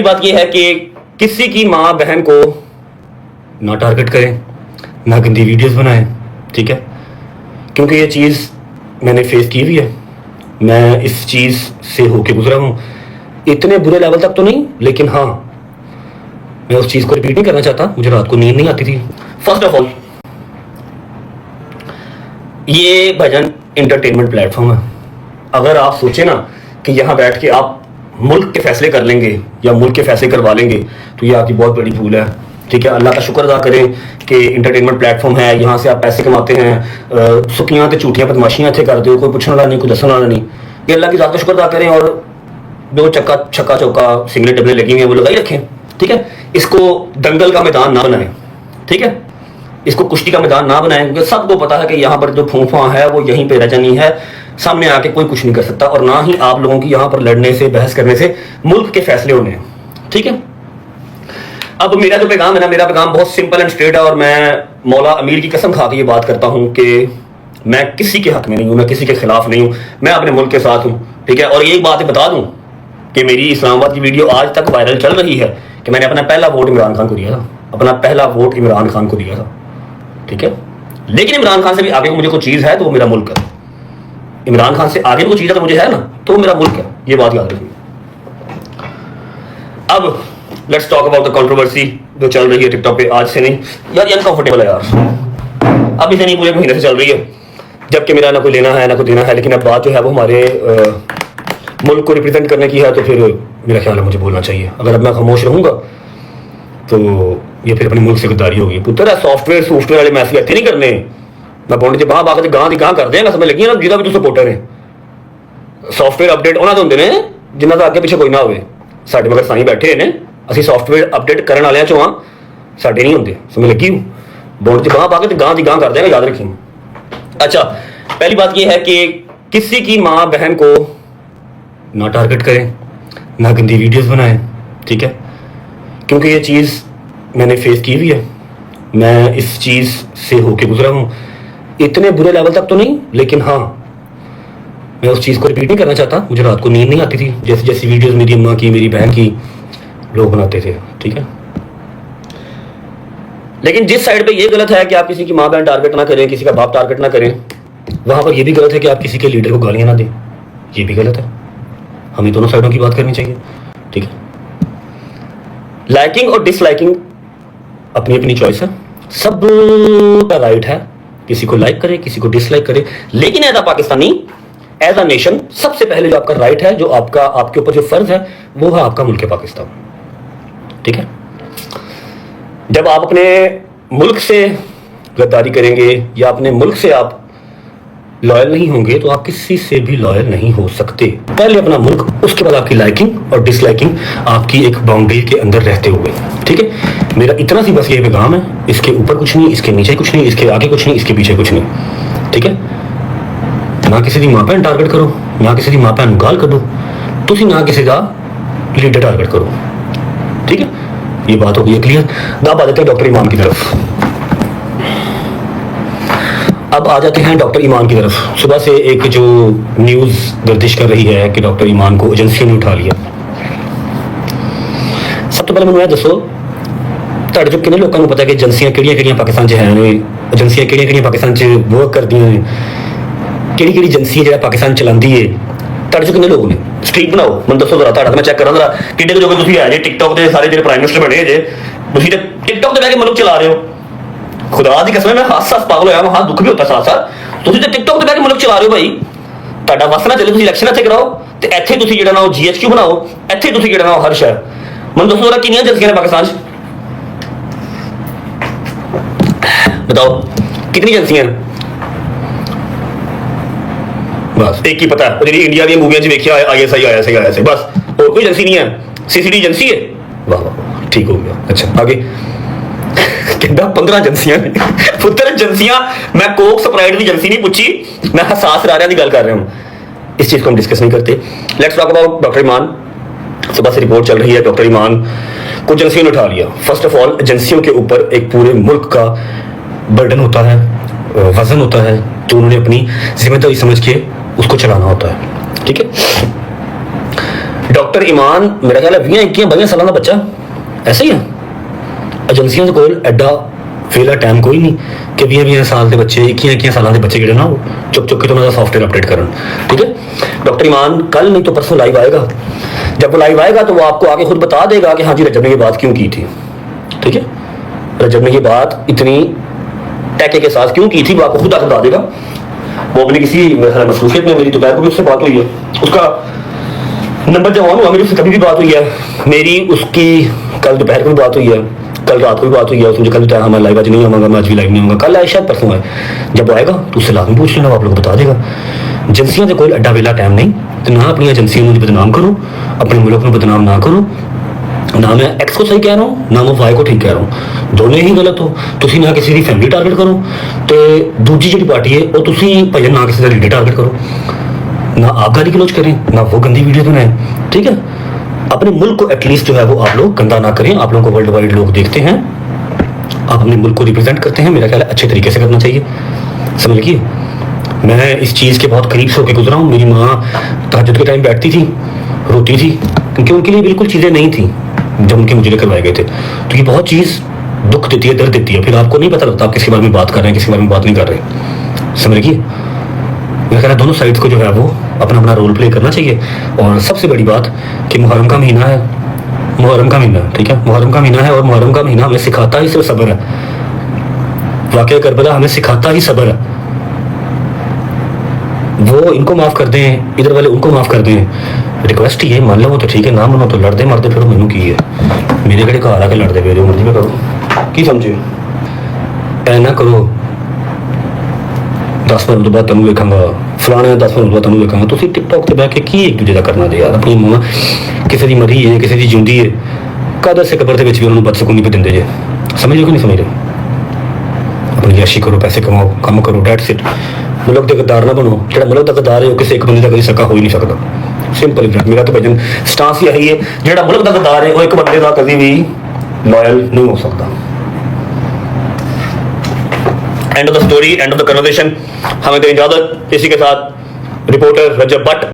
बात यह है कि किसी की माँ बहन को ना टारगेट करें, ना गंदी वीडियोस बनाएं, ठीक है। क्योंकि ये चीज़ मैंने फेस की हुई है, मैं इस चीज़ से होके गुजरा हूँ। इतने बुरे लेवल तक तो नहीं, लेकिन हाँ, मैं उस चीज़ को रिपीट नहीं करना चाहता। मुझे रात को नींद नहीं आती थी। फर्स्ट ऑफ ऑल, ये भजन इंटरटेनमेंट प्लेटफॉर्म है। अगर आप सोचे ना कि यहाँ बैठ के आप मुल्क के फैसले कर लेंगे या मुल्क के फैसले करवा लेंगे, तो ये आपकी बहुत बड़ी भूल है, ठीक है। अल्लाह का शुक्र अदा करें कि इंटरटेनमेंट प्लेटफॉर्म है, यहाँ से आप पैसे कमाते हैं। सुखियाँ तो झूठियाँ बदमाशियाँ थे करते हो, कोई पूछने वाला नहीं, कोई दसने वाला नहीं। ये अल्लाह की ज़ात का शुक्र अदा करें। और दो चक्का छक्का चौका सिंगले डबले लगी हुई हैं, वो लगाई रखें, ठीक है। इसको दंगल का मैदान ना बनाएं, ठीक है। इसको कुश्ती का मैदान ना बनाएं, क्योंकि सबको पता है कि यहाँ पर जो फूफा है वो यहीं पे रह जानी है। सामने आके कोई कुछ नहीं कर सकता, और ना ही आप लोगों की यहाँ पर लड़ने से, बहस करने से मुल्क के फैसले होने हैं, ठीक है। अब मेरा जो पैगाम है ना, मेरा पैगाम बहुत सिंपल एंड स्ट्रेट है, और मैं मौला अमीर की कसम खा के ये बात करता हूँ कि मैं किसी के हक में नहीं हूँ, मैं किसी के खिलाफ नहीं हूँ, मैं अपने मुल्क के साथ हूँ, ठीक है। और एक बात बता दूँ कि मेरी इस्लामाबाद की वीडियो आज तक वायरल चल रही है कि मैंने अपना पहला वोट इमरान खान को दिया था, अपना पहला वोट इमरान खान को दिया था, ठीक है। लेकिन इमरान खान से भी आगे मुझे कोई चीज़ है तो वो मेरा मुल्क है। इमरान खान से आगे कोई चीज़ अगर मुझे है ना तो वो मेरा मुल्क है, ये बात याद रखिए। अब let's talk about the controversy जो चल रही है टिकटॉक पे। आज से नहीं यार, ये अनकंफर्टेबल है यार, अब इसे नहीं, पूरे महीने से चल रही है, जबकि मेरा ना कोई लेना है ना कोई देना है। लेकिन अब बात जो है वो हमारे मुल्क को रिप्रेजेंट करने की है, तो फिर मेरा ख्याल है मुझे बोलना चाहिए। अगर अब मैं खामोश रहूँगा तो ये फिर अपने मुल्क से गद्दारी होगी। पुत्र सॉफ्टवेयर वाले मैसेज इतने नहीं करने, मैं बोलने बाहर बाग गां दी गां कर देंगे, समझ लगी ना, जिदा भी तू सपोर्टर है। सॉफ्टवेयर अपडेट उन्होंने होंगे ने जिन्हों का अगे पिछे कोई ना हो, साडे मगर साई बैठे ने, असं सॉफ्टवेयर अपडेट करने वाले चो हाँ, साडे नहीं होंगे, समझ लगी। बोल च बाहर बाग गां दी गां कर देंगे, याद रखिए। अच्छा, पहली बात यह है कि किसी की माँ बहन को ना टारगेट करें, ना गंदी वीडियोस बनाएं, ठीक है। क्योंकि ये चीज़ मैंने फेस की हुई है, मैं इस चीज़ से होके गुजरा हूँ। इतने बुरे लेवल तक तो नहीं, लेकिन हाँ, मैं उस चीज़ को रिपीट नहीं करना चाहता। मुझे रात को नींद नहीं आती थी, जैसी जैसी वीडियोस मेरी अम्मा की, मेरी बहन की लोग बनाते थे, ठीक है। लेकिन जिस साइड पे ये गलत है कि आप किसी की माँ बहन टारगेट ना करें, किसी का बाप टारगेट ना करें, वहाँ पर यह भी गलत है कि आप किसी के लीडर को गालियाँ ना दें, ये भी गलत है। हमें दोनों साइडों की बात करनी चाहिए, ठीक है। लाइकिंग और डिसलाइकिंग अपनी अपनी चॉइस है, सब का राइट है, किसी को लाइक करे, किसी को डिसलाइक करे। लेकिन as a Pakistani, as a nation, सबसे पहले जो आपका राइट है, जो आपका आपके ऊपर जो फर्ज है, वो है आपका मुल्क पाकिस्तान, ठीक है। जब आप अपने मुल्क से गद्दारी करेंगे या अपने मुल्क से आप लॉयल नहीं होंगे, तो आप किसी से भी लॉयल नहीं हो सकते। पहले अपना मुल्क, उसके बाद आपकी लाइकिंग और डिसलाइकिंग, आपकी एक बाउंड्री के अंदर रहते हुए, ठीक है। मेरा इतना सी बस ये पैगाम है, इसके ऊपर कुछ नहीं, इसके नीचे कुछ नहीं, इसके आगे कुछ नहीं, इसके पीछे कुछ नहीं, ठीक है। ना किसी की माँ भैन टारगेट करो, ना किसी की माँ भैन गाल करो, तुम ना किसी का लीडर टारगेट करो, ठीक है। ये बात हो गई क्लियर। अब आ जाते हैं डॉक्टर ईमान की तरफ। अब आ जाते हैं डॉक्टर ईमान की तरफ। सुबह से एक जो न्यूज़ गर्दिश कर रही है कि डॉक्टर ईमान को एजेंसियों ने उठा लिया। सब तो पहले मैं दसो, ਤੁਹਾਡੇ जो किन्ने लोगों को पता है कि एजेंसियां किहड़ियां पाकिस्तान च है, एजेंसियां किहड़ियां पाकिस्तान च वर्क करदियां ने, किहड़ी एजेंसी है पाकिस्तान चलाती है, ਤੁਹਾਡੇ जो किन्ने लोग ने स्ट्रीक बनाओ, मैं दसो जरा, मैं चेक करा जरा किड्डे के जो तुम है जे टिकटॉक के सारे जो प्राइम मिनिस्टर बने जे, तुम टिकटॉक से बह के मुल्क चला रहे हो। खुदा दी कसम, मैं हास पागल होया, वहां दुख भी होता साथ साथ। तुम तो टिकटॉक से बह के मुल्क चला रहे हो भाई, ਤੁਹਾਡਾ ਵਸ ਨਾ ਚੱਲੇ, ਤੁਸੀਂ ਇਲੈਕਸ਼ਨ ਇੱਥੇ ਕਰਾਓ ਤੇ ਇੱਥੇ ਤੁਸੀਂ ਜਿਹੜਾ ਨਾ ਉਹ GHQ बनाओ, ਇੱਥੇ ਤੁਸੀਂ ਜਿਹੜਾ ਨਾ ਉਹ ਹਰ ਸ਼ਹਿਰ। ਮੈਨੂੰ ਦੱਸੋ ਜਰਾ ਕਿੰਨੀਆਂ ਏਜੰਸੀਆਂ ਨੇ ਪਾਕਿस्तान 'ਚ, बताओ कितनी एजेंसियां हैं? बस एक ही पता है, जी इंडिया दी मूवियां च देखिया ISI बस, और कोई एजेंसी नहीं है। CCD एजेंसी है, वाह वाह, ठीक हो गया। अच्छा आगे कहता 15 एजेंसियां पुत्र एजेंसियां। मैं कोक स्प्राइट की एजेंसी नहीं पूछी, मैं हसास रारिया की गल कर रहा हूं। इस चीज को हम डिस्कस नहीं करते। लेट्स टॉक अबाउट डॉक्टर ईमान। सुबह से रिपोर्ट चल रही है डॉक्टर ईमान को एजेंसियों ने उठा लिया। फर्स्ट ऑफ ऑल, एजेंसियों के ऊपर एक पूरे मुल्क का बर्डन होता है, वजन होता है, तो उन्होंने अपनी जिम्मेदारी समझ के उसको चलाना होता है, ठीक है। डॉक्टर ईमान मेरा ख्याल है 20-21 साल का बच्चा ऐसे ही है। एजेंसियों के कोल एडा वेला टाइम कोई नहीं कि 20 साल के बच्चे 21 साल के बच्चे जो ना वो चुप के तो उन्होंने सॉफ्टवेयर अपडेट करन। ठीक है, डॉक्टर ईमान कल नहीं तो परसों लाइव आएगा। जब वो लाइव आएगा तो वो आपको आगे खुद बता देगा कि हाँ जी रजब ने ये बात क्यों की थी। ठीक है, रजब ने ये बात इतनी टैके के साथ क्यों की थी वो आपको खुद आगे बता देगा। वो अपनी किसी मसरूफियत में, मेरी दोपहर को भी उससे बात हुई है, उसका नंबर जब ऑन हुआ मेरी उससे कभी भी बात हुई है, मेरी उसकी कल दोपहर को भी बात हुई है, कल रात को भी बात हुई है। उसने मुझे कल बताया मैं लाइव आज नहीं आऊँगा, मैं आज भी लाइव नहीं आऊँगा, कल आए शायद परसों आए। जब वो आएगा तो उससे लाजमी पूछ लेना, वो आप लोग बता देगा। एजेंसियों से कोई अड्डा वेला टाइम नहीं, तो ना अपनी एजेंसियों में बदनाम करो, अपने मुल्क में बदनाम ना करो। ना मैं एक्स को सही कह रहा हूँ ना मैं वाई को ठीक कह रहा हूँ, दोनों ही गलत हो। तुसी ना किसी की फैमिली टारगेट करो तो दूजी जी पार्टी है वो तुसी भजन ना किसी का लीडर टारगेट करो, ना आप गाली गलौज करें ना वो गंदी वीडियो बनाएं। ठीक है, अपने मुल्क को एटलीस्ट जो है वो आप लोग गंदा ना करें। आप लोगों को वर्ल्ड वाइड लोग देखते हैं, आप अपने मुल्क को रिप्रेजेंट करते हैं, मेरा ख्याल है अच्छे तरीके से करना चाहिए। समझ लीजिए, मैं इस चीज़ के बहुत करीब से होकर गुजरा हूँ। मेरी माँ तहज्जुद के टाइम बैठती थी, रोती थी, क्योंकि उनके लिए बिल्कुल चीज़ें नहीं थी जब उनके मुझे करवाए गए थे। तो ये बहुत चीज़ दुख देती है, दर्द देती है, फिर आपको नहीं पता लगता आप किसके बारे में बात कर रहे हैं, किसके बारे में बात नहीं कर रहे। समझ लीजिए, मेरा ख्याल है दोनों साइड्स को जो है वो अपना अपना रोल प्ले करना चाहिए। और सबसे बड़ी बात कि मुहर्रम का महीना है, मुहर्रम का महीना, ठीक है, मुहर्रम का महीना है और मुहर्रम का महीना हमें सिखाता ही सिर्फ सब्र है। वाक़या करबला हमें सिखाता ही सब्र है। वो इनको माफ़ कर दें, इधर वाले उनको माफ़ कर दें, रिक्वेस्ट ही है। मान लो वो तो ठीक है, ना मानो तो लड़ते मरते फिर मैनू की है, मेरे घरे घर आके लड़ते पे जो मर्जी में करो की समझे। ऐ ना करो 10 मिनट बाद तेन वेखांगा, फलाने 10 मिनट बाद तेन वेखांगा। तुम टिकटॉक से बह के की एक दूजे का करना दे यार। अपनी मां किसी की मरी है, किसी की जिंदी है, कदर से कबर के भी उन्होंने बदसकूनी पे देंगे जे। समझ लो कि नहीं समझ रहे। अपनी याशी करो, पैसे कमाओ, काम करो, डेट्स इट। मुल्क के गद्दार ना बनो, जो मुल्क का गद्दार है वो किसी एक बंदे का कभी सका हो ही नहीं सकता। सिंपल इज मेरा तो भजन स्टांस यही है, जो मुल्क का गद्दार है वो एक बंदे का कभी भी लॉयल नहीं हो सकता। End of the story, end of the conversation. हमें तो इजाजत, इसी के साथ रिपोर्टर रजब भट्ट।